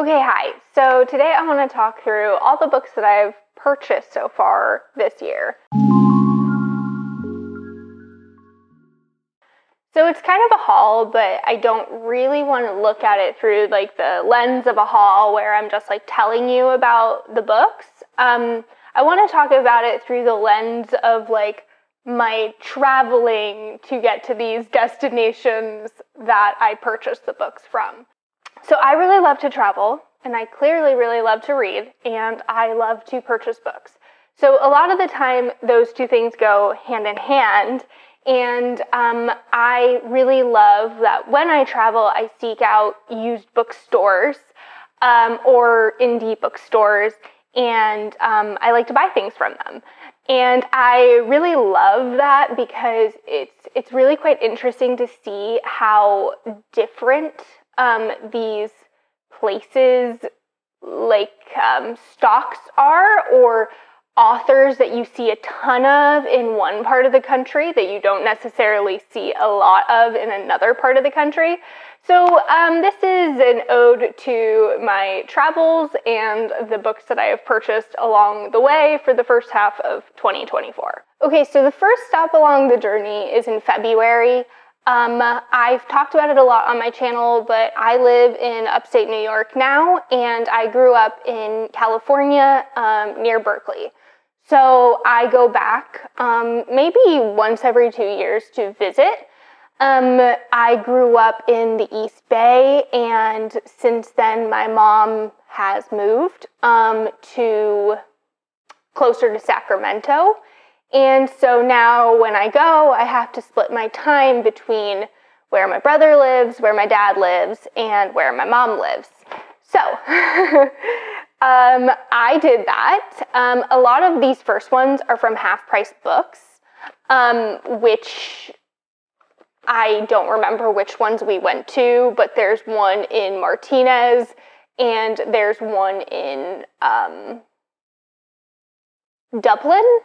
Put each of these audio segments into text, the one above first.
Okay, hi. So today I want to talk through all the books that I've purchased so far this year. So it's kind of a haul, but I don't really want to look at it through like the lens of a haul where I'm just like telling you about the books. I want to talk about it through the lens of like my traveling to get to these destinations that I purchased the books from. So I really love to travel, and I clearly really love to read, and I love to purchase books. So a lot of the time, those two things go hand in hand, and I really love that when I travel, I seek out used bookstores or indie bookstores, and I like to buy things from them. And I really love that because it's really quite interesting to see how different these places like stocks are, or authors that you see a ton of in one part of the country that you don't necessarily see a lot of in another part of the country. So this is an ode to my travels and the books that I have purchased along the way for the first half of 2024. Okay, so the first stop along the journey is in February. I've talked about it a lot on my channel, but I live in upstate New York now, and I grew up in California near Berkeley. So I go back maybe once every 2 years to visit. I grew up in the East Bay, and since then my mom has moved to closer to Sacramento. And so now when I go, I have to split my time between where my brother lives, where my dad lives, and where my mom lives. So I did that. A lot of these first ones are from half-price books, which I don't remember which ones we went to, but there's one in Martinez, and there's one in Dublin.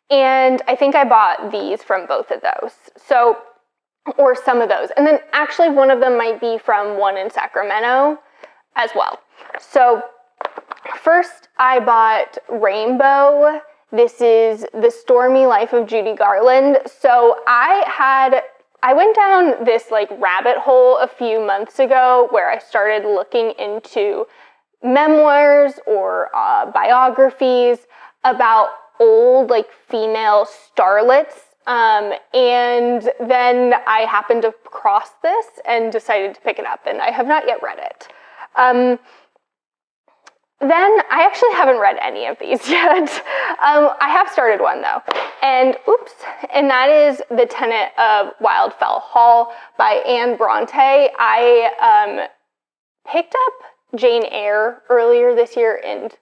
And I think I bought these from both of those. So, or some of those. And then actually one of them might be from one in Sacramento as well. So first I bought Rainbow. This is The Stormy Life of Judy Garland. So I went down this like rabbit hole a few months ago where I started looking into memoirs or biographies about old like female starlets, and then I happened to cross this and decided to pick it up, and I have not yet read it. Then I actually haven't read any of these yet. I have started one though, and that is The Tenant of Wildfell Hall by Bronte. I picked up Jane Eyre earlier this year and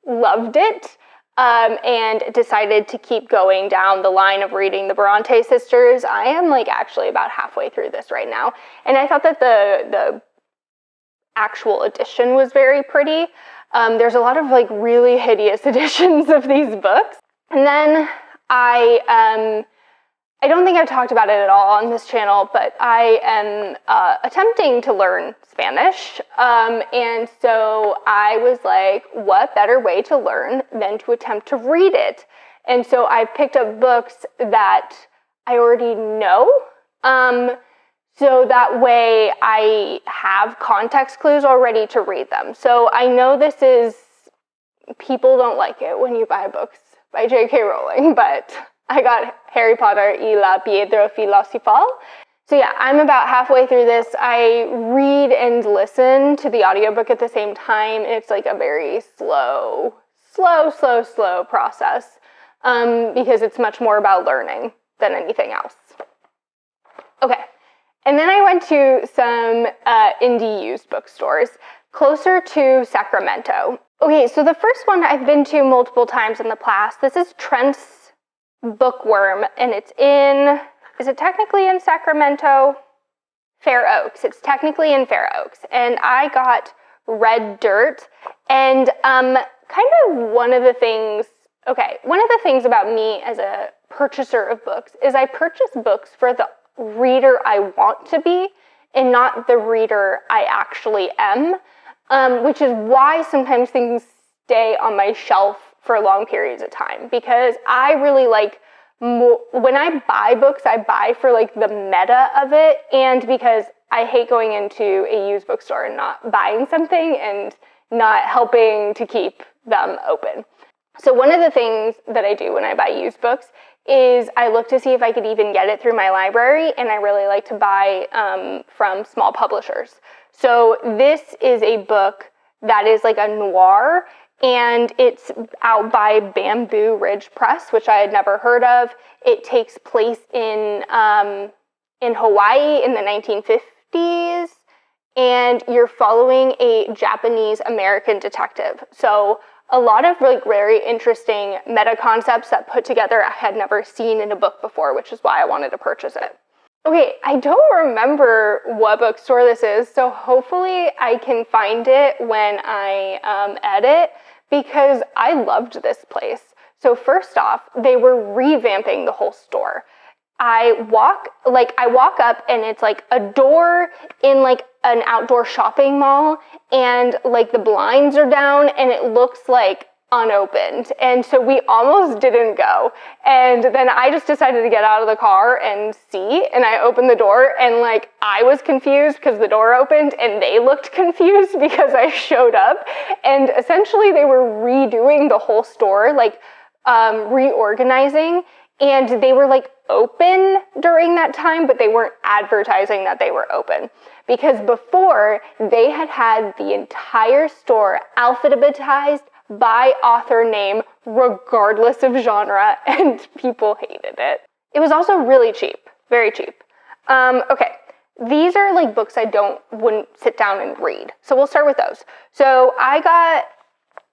loved it. And decided to keep going down the line of reading the Bronte sisters. I am like actually about halfway through this right now, and I thought that the actual edition was very pretty. There's a lot of like really hideous editions of these books. And then I don't think I've talked about it at all on this channel, but I am attempting to learn Spanish, and so I was like, what better way to learn than to attempt to read it? And so I picked up books that I already know, so that way I have context clues already to read them. So I know people don't like it when you buy books by J.K. Rowling, but I got Harry Potter y la Piedra Filosofal. So yeah, I'm about halfway through this. I read and listen to the audiobook at the same time. It's like a very slow process because it's much more about learning than anything else. Okay, and then I went to some indie used bookstores closer to Sacramento. Okay, so the first one I've been to multiple times in the past. This is Trent's Bookworm, and is it technically in Sacramento? Fair Oaks. It's technically in Fair Oaks. And I got Red Dirt, and one of the things about me as a purchaser of books is I purchase books for the reader I want to be and not the reader I actually am. which is why sometimes things stay on my shelf for long periods of time, because I really like, when I buy books, I buy for like the meta of it, and because I hate going into a used bookstore and not buying something and not helping to keep them open. So one of the things that I do when I buy used books is I look to see if I could even get it through my library, and I really like to buy from small publishers. So this is a book that is like a noir, and it's out by Bamboo Ridge Press, which I had never heard of. It takes place in Hawaii in the 1950s, and you're following a Japanese-American detective. So a lot of like very interesting meta concepts that put together I had never seen in a book before, which is why I wanted to purchase it. Okay, I don't remember what bookstore this is, so hopefully I can find it when I edit, because I loved this place. So first off, they were revamping the whole store. I walk up and it's like a door in like an outdoor shopping mall, and like the blinds are down and it looks like unopened. And so we almost didn't go. And then I just decided to get out of the car and see, and I opened the door, and like I was confused because the door opened, and they looked confused because I showed up. And essentially they were redoing the whole store, like reorganizing, and they were like open during that time, but they weren't advertising that they were open. Because before, they had the entire store alphabetized by author name, regardless of genre, and people hated it. It was also really cheap, very cheap. Okay, these are like books I wouldn't sit down and read. So we'll start with those. So I got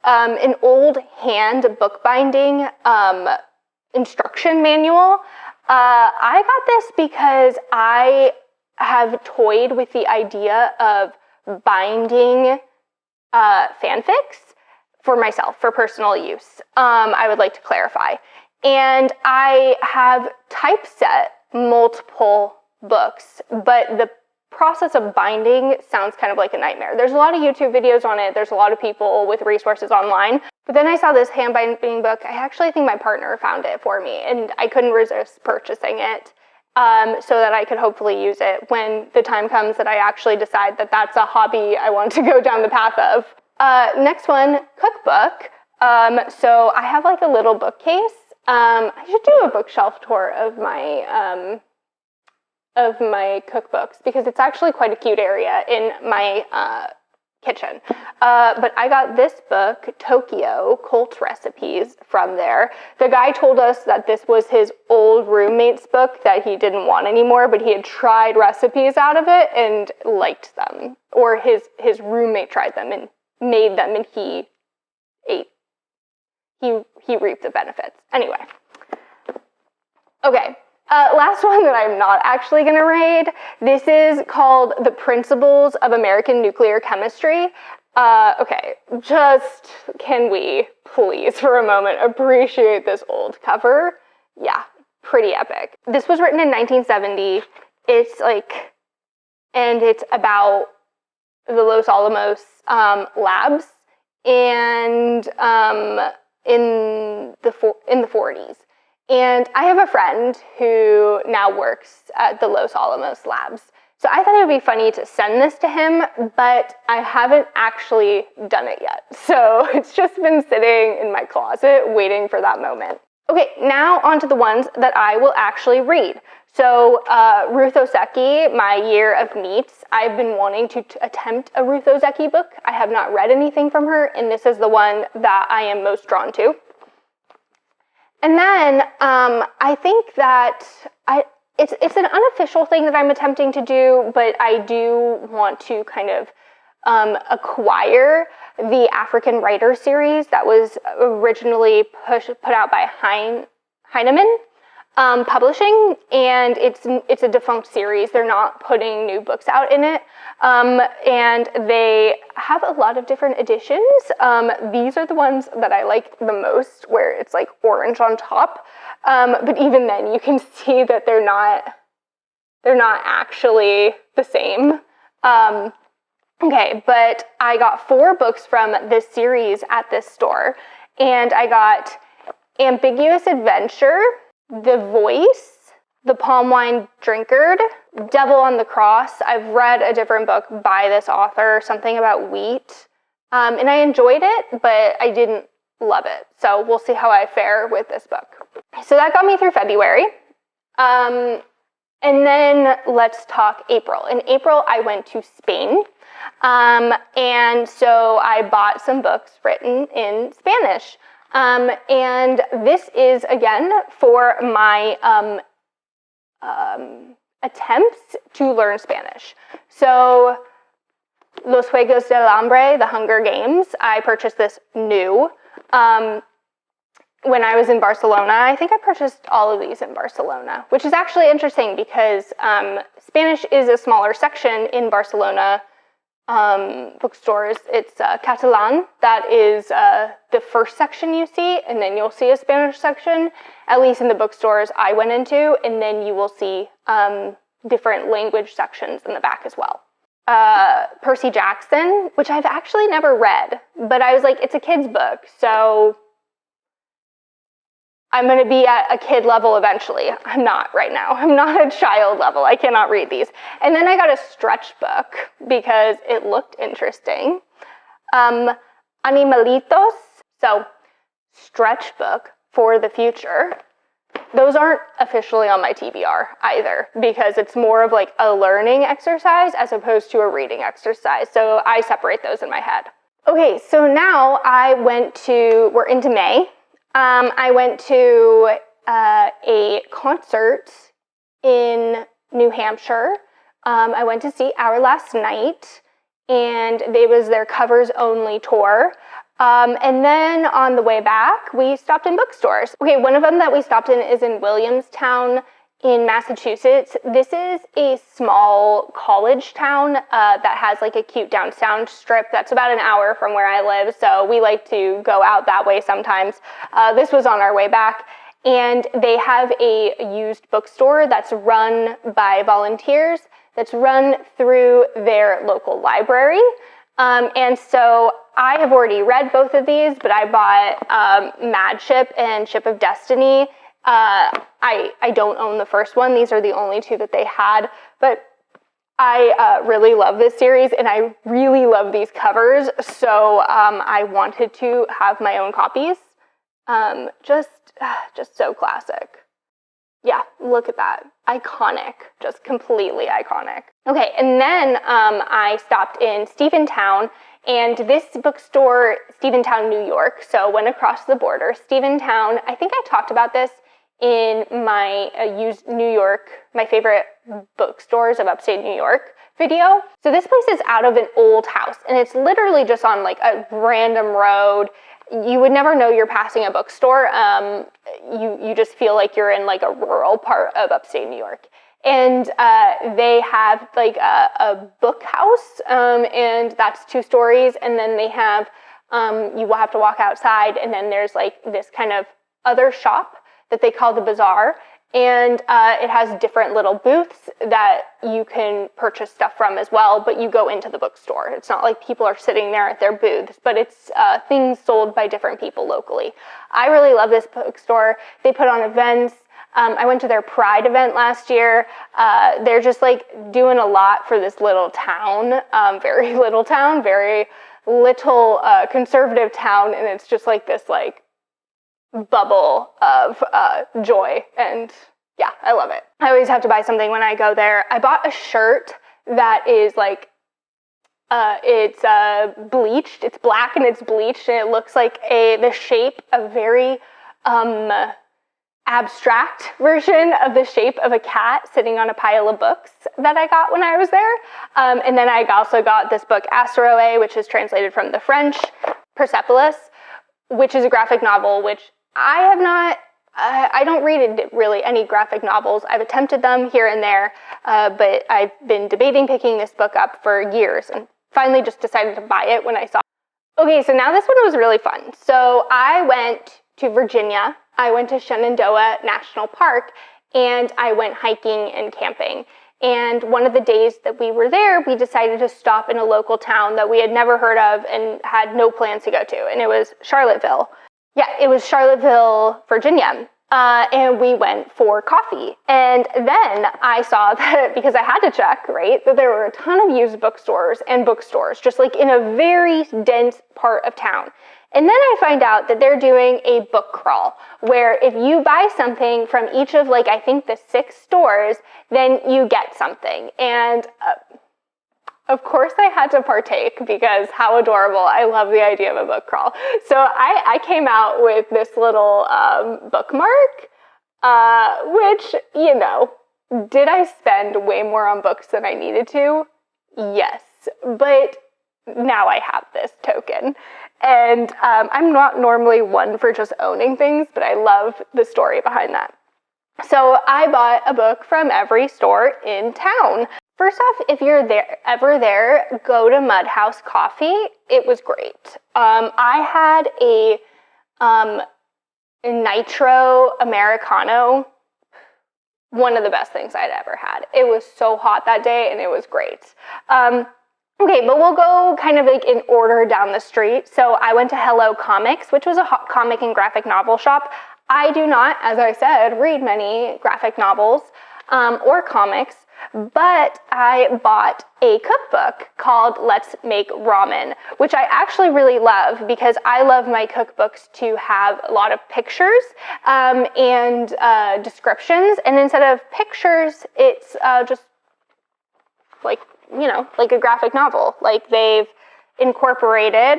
an old hand bookbinding instruction manual. I got this because I have toyed with the idea of binding fanfics for myself, for personal use. I would like to clarify. And I have typeset multiple books, but the process of binding sounds kind of like a nightmare. There's a lot of YouTube videos on it. There's a lot of people with resources online. But then I saw this hand binding book. I actually think my partner found it for me, and I couldn't resist purchasing it so that I could hopefully use it when the time comes that I actually decide that that's a hobby I want to go down the path of. Next one, cookbook. So I have like a little bookcase. I should do a bookshelf tour of my cookbooks, because it's actually quite a cute area in my kitchen. But I got this book, Tokyo Cult Recipes, from there. The guy told us that this was his old roommate's book that he didn't want anymore, but he had tried recipes out of it and liked them. Or his roommate tried them and made them, and he ate. He reaped the benefits. Anyway. Okay. Last one that I'm not actually going to read. This is called The Principles of American Nuclear Chemistry. Okay, just can we please for a moment appreciate this old cover? Yeah, pretty epic. This was written in 1970. It's like, and it's about the Los Alamos labs, and in the 40s. And I have a friend who now works at the Los Alamos labs. So I thought it would be funny to send this to him, but I haven't actually done it yet. So it's just been sitting in my closet waiting for that moment. Okay, now on to the ones that I will actually read. So Ruth Ozeki, My Year of Meats. I've been wanting to attempt a Ruth Ozeki book. I have not read anything from her, and this is the one that I am most drawn to. And then I think that it's an unofficial thing that I'm attempting to do, but I do want to kind of acquire the African Writer series that was originally put out by Heinemann Publishing, and it's a defunct series. They're not putting new books out in it, and they have a lot of different editions. These are the ones that I like the most, where it's like orange on top, but even then you can see that they're not actually the same. Okay, but I got 4 books from this series at this store, and I got Ambiguous Adventure, The Voice, The Palm Wine Drinkard, Devil on the Cross. I've read a different book by this author, something about wheat, and I enjoyed it, but I didn't love it. So we'll see how I fare with this book. So that got me through February. And then let's talk April. In April, I went to Spain. And so I bought some books written in Spanish. And this is, again, for my attempts to learn Spanish. So Los Juegos del Hambre, The Hunger Games, I purchased this new. When I was in Barcelona, I think I purchased all of these in Barcelona, which is actually interesting because Spanish is a smaller section in Barcelona bookstores. It's Catalan. That is the first section you see, and then you'll see a Spanish section, at least in the bookstores I went into, and then you will see different language sections in the back as well. Percy Jackson, which I've actually never read, but I was like, it's a kid's book, so I'm going to be at a kid level eventually. I'm not right now. I'm not a child level. I cannot read these. And then I got a stretch book because it looked interesting. Animalitos, so stretch book for the future. Those aren't officially on my TBR either because it's more of like a learning exercise as opposed to a reading exercise. So I separate those in my head. Okay, so now we're into May. I went to a concert in New Hampshire. I went to see Our Last Night, and it was their covers only tour. And then on the way back, we stopped in bookstores. Okay, one of them that we stopped in is in Williamstown in Massachusetts. This is a small college town that has like a cute downtown strip that's about an hour from where I live, so we like to go out that way sometimes. This was on our way back, and they have a used bookstore that's run by volunteers, that's run through their local library. And so I have already read both of these, but I bought Mad Ship and Ship of Destiny. I don't own the first one. These are the only 2 that they had, but I really love this series, and I really love these covers, so I wanted to have my own copies. Just so classic. Yeah, look at that. Iconic. Just completely iconic. Okay, and then I stopped in Stephentown, and this bookstore, Stephentown, New York, so went across the border. Stephentown, I think I talked about this in my used New York, my favorite bookstores of upstate New York video. So this place is out of an old house, and it's literally just on like a random road. You would never know you're passing a bookstore. You just feel like you're in like a rural part of upstate New York. And they have like a book house, and that's 2 stories. And then they have, you will have to walk outside, and then there's like this kind of other shop that they call the Bazaar, and it has different little booths that you can purchase stuff from as well, but you go into the bookstore. It's not like people are sitting there at their booths, but it's things sold by different people locally. I really love this bookstore. They put on events. I went to their Pride event last year. They're just like doing a lot for this little town, very little town, very little conservative town, and it's just like this like bubble of joy, and yeah, I love it. I always have to buy something when I go there. I bought a shirt that is like it's bleached. It's black and it's bleached, and it looks like the shape of very abstract version of the shape of a cat sitting on a pile of books that I got when I was there. And then I also got this book Aseroe, which is translated from the French, Persepolis, which is a graphic novel, which I don't read really any graphic novels. I've attempted them here and there, but I've been debating picking this book up for years and finally just decided to buy it when I saw it. Okay, so now this one was really fun. So I went to Virginia. I went to Shenandoah National Park, and I went hiking and camping. And one of the days that we were there, we decided to stop in a local town that we had never heard of and had no plans to go to. And it was Charlottesville. Yeah, it was Charlottesville, Virginia. And we went for coffee. And then I saw that, because I had to check, right, that there were a ton of used bookstores and bookstores, just like in a very dense part of town. And then I find out that they're doing a book crawl, where if you buy something from each of, like, I think the 6 stores, then you get something. And of course I had to partake, because how adorable. I love the idea of a book crawl. So I came out with this little bookmark, which, you know, did I spend way more on books than I needed to? Yes, but now I have this token. And I'm not normally one for just owning things, but I love the story behind that. So I bought a book from every store in town. First off, if you're ever there, go to Mud House Coffee. It was great. I had a Nitro Americano, one of the best things I'd ever had. It was so hot that day, and it was great. Okay, but we'll go kind of like in order down the street. So I went to Hello Comics, which was a comic and graphic novel shop. I do not, as I said, read many graphic novels or comics, but I bought a cookbook called Let's Make Ramen, which I actually really love, because I love my cookbooks to have a lot of pictures and descriptions. And instead of pictures, it's just like, you know, like a graphic novel. Like, they've incorporated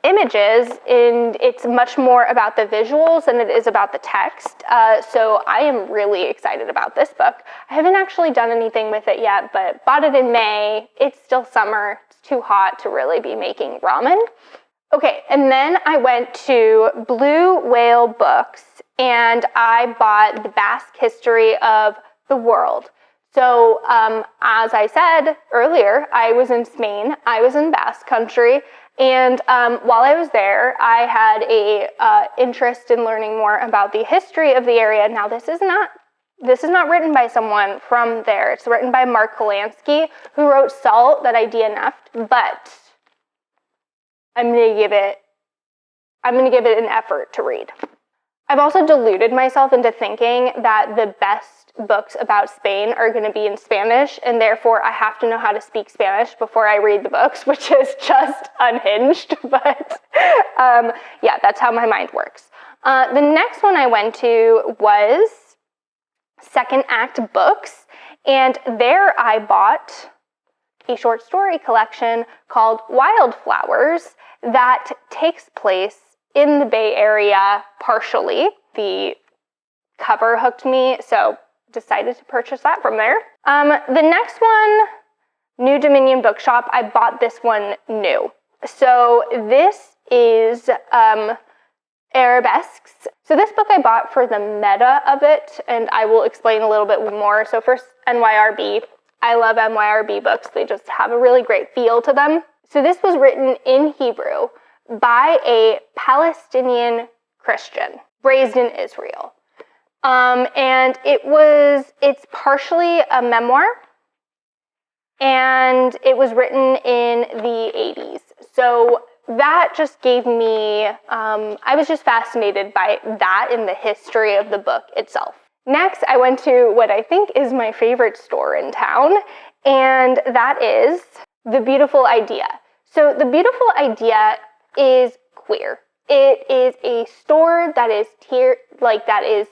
images, and it's much more about the visuals than it is about the text. So I am really excited about this book. I haven't actually done anything with it yet, but bought it in May. It's still summer. It's too hot to really be making ramen. Okay, and then I went to Blue Whale Books, and I bought The Basque History of the World. So, as I said earlier, I was in Spain. I was in Basque Country. And while I was there, I had a interest in learning more about the history of the area. Now, this is not written by someone from there. It's written by Mark Kolansky, who wrote Salt, that I DNF'd, but I'm gonna give it an effort to read. I've also deluded myself into thinking that the best books about Spain are going to be in Spanish, and therefore I have to know how to speak Spanish before I read the books, which is just unhinged. But yeah, that's how my mind works. The next one I went to was Second Act Books, and there I bought a short story collection called Wildflowers that takes place in the Bay Area partially. The cover hooked me, so decided to purchase that from there. The next one, New Dominion Bookshop, I bought this one new. So this is Arabesques. So this book I bought for the meta of it, and I will explain a little bit more. So first, NYRB. I love NYRB books. They just have a really great feel to them. So this was written in Hebrew by a Palestinian Christian raised in Israel. And it's partially a memoir, and it was written in the 80s. So that just gave me, I was just fascinated by that in the history of the book itself. Next, I went to what I think is my favorite store in town, and that is The Beautiful Idea. So The Beautiful Idea is queer. It is a store that is that is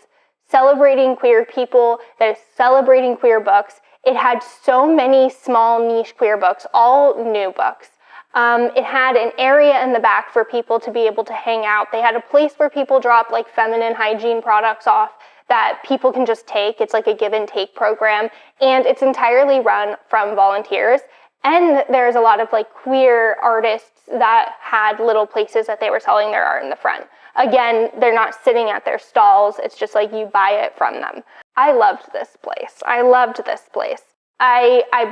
celebrating queer people, that is celebrating queer books. It had so many small niche queer books, all new books. It had an area in the back for people to be able to hang out. They had a place where people drop like feminine hygiene products off that people can just take. It's like a give and take program, and it's entirely run from volunteers. And there's a lot of like queer artists that had little places that they were selling their art in the front. Again, they're not sitting at their stalls. It's just like you buy it from them. I loved this place. I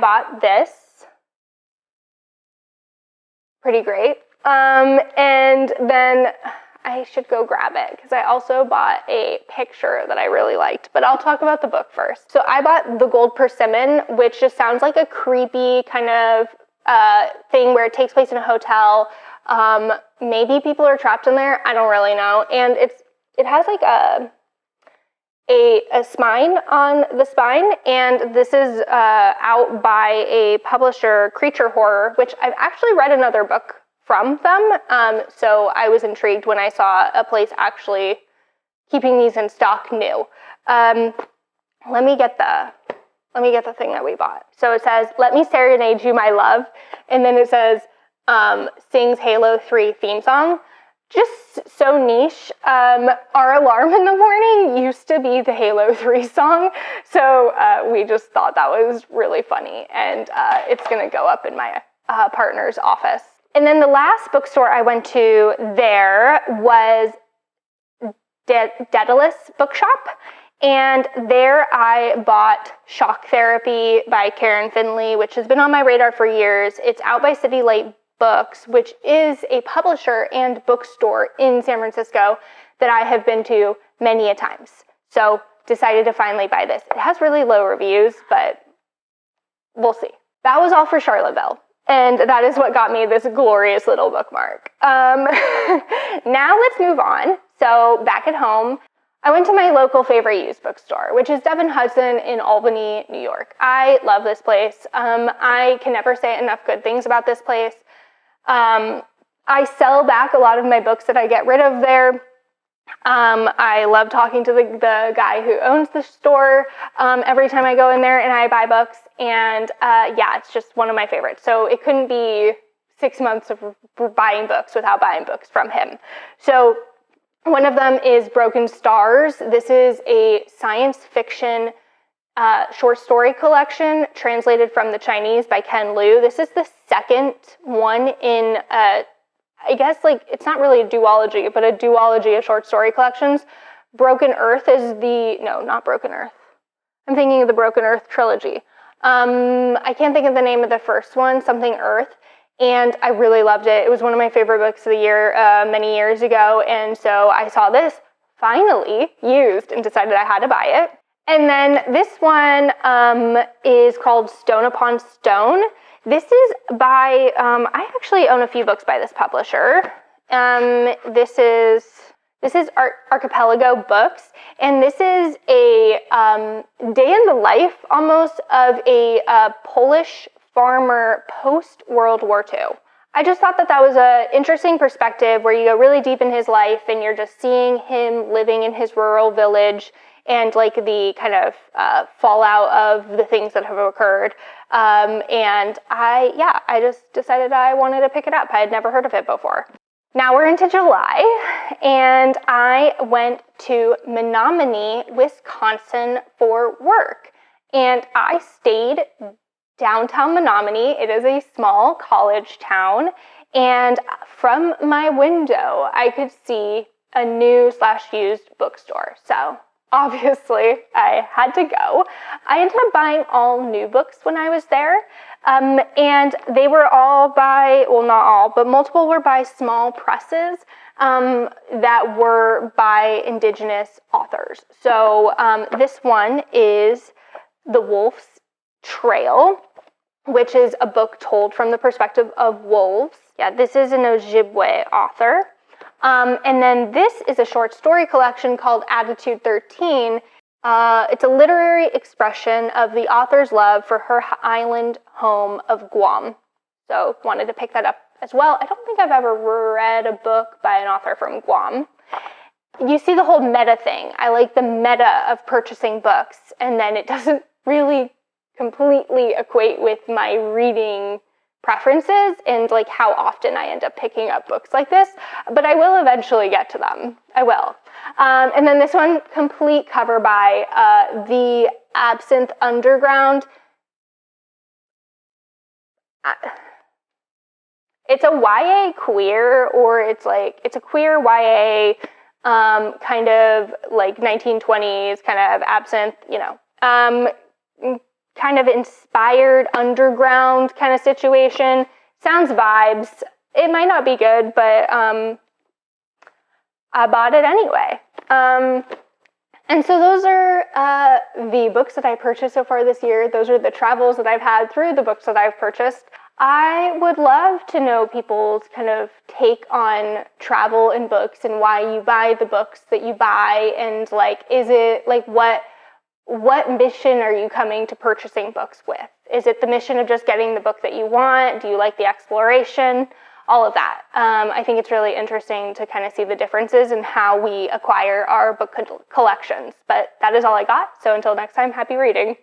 bought this. Pretty great. And then I should go grab it because I also bought a picture that I really liked, but I'll talk about the book first. So I bought The Gold Persimmon, which just sounds like a creepy kind of thing where it takes place in a hotel. Maybe people are trapped in there. I don't really know. And it has like a spine on the spine, and this is out by a publisher, Creature Horror, which I've actually read another book from them, so I was intrigued when I saw a place actually keeping these in stock new. Let me get the thing that we bought. So it says, "Let me serenade you, my love," and then it says, sings Halo 3 theme song. Just so niche. Our alarm in the morning used to be the Halo 3 song, so we just thought that was really funny, and it's going to go up in my partner's office. And then the last bookstore I went to there was Daedalus Bookshop, and there I bought Shock Therapy by Karen Finley, which has been on my radar for years. It's out by City Light Books, which is a publisher and bookstore in San Francisco that I have been to many a times. So decided to finally buy this. It has really low reviews, but we'll see. That was all for Charlottesville. And that is what got me this glorious little bookmark. Now let's move on. So back at home, I went to my local favorite used bookstore, which is Devin Hudson in Albany, New York. I love this place. I can never say enough good things about this place. I sell back a lot of my books that I get rid of there. I love talking to the guy who owns the store every time I go in there and I buy books. And yeah, it's just one of my favorites. So it couldn't be 6 months of buying books without buying books from him. So one of them is Broken Stars. This is a science fiction short story collection translated from the Chinese by Ken Liu. This is the second one in I guess, like, it's not really a duology, but a duology of short story collections. Broken Earth is not Broken Earth. I'm thinking of the Broken Earth trilogy. I can't think of the name of the first one, something Earth, and I really loved it. It was one of my favorite books of the year many years ago, and so I saw this finally used and decided I had to buy it. And then this one is called Stone Upon Stone. This is by, I actually own a few books by this publisher. This is Archipelago Books, and this is a day in the life almost of a Polish farmer post-World War II. I just thought that was an interesting perspective where you go really deep in his life and you're just seeing him living in his rural village and like the kind of fallout of the things that have occurred. And I just decided I wanted to pick it up. I had never heard of it before. Now we're into July, and I went to Menominee, Wisconsin for work. And I stayed downtown Menominee. It is a small college town. And from my window, I could see a new/used bookstore. So obviously, I had to go. I ended up buying all new books when I was there, and they were all by, well, not all, but multiple were by small presses that were by Indigenous authors. So this one is The Wolf's Trail, which is a book told from the perspective of wolves. Yeah, this is an Ojibwe author. And then this is a short story collection called Attitude 13. It's a literary expression of the author's love for her island home of Guam. So wanted to pick that up as well. I don't think I've ever read a book by an author from Guam. You see the whole meta thing. I like the meta of purchasing books, and then it doesn't really completely equate with my reading preferences and like how often I end up picking up books like this, but I will eventually get to them. I will. And then this one, complete cover by The Absinthe Underground. It's a YA queer, or it's a queer YA, kind of like 1920s kind of absinthe, kind of inspired underground kind of situation. Sounds vibes. It might not be good, but I bought it anyway. And so those are the books that I purchased so far this year. Those are the travels that I've had through the books that I've purchased. I would love to know people's kind of take on travel and books and why you buy the books that you buy, and like, is it like what mission are you coming to purchasing books with? Is it the mission of just getting the book that you want? Do you like the exploration? All of that. I think it's really interesting to kind of see the differences in how we acquire our book collections. But that is all I got. So until next time, happy reading.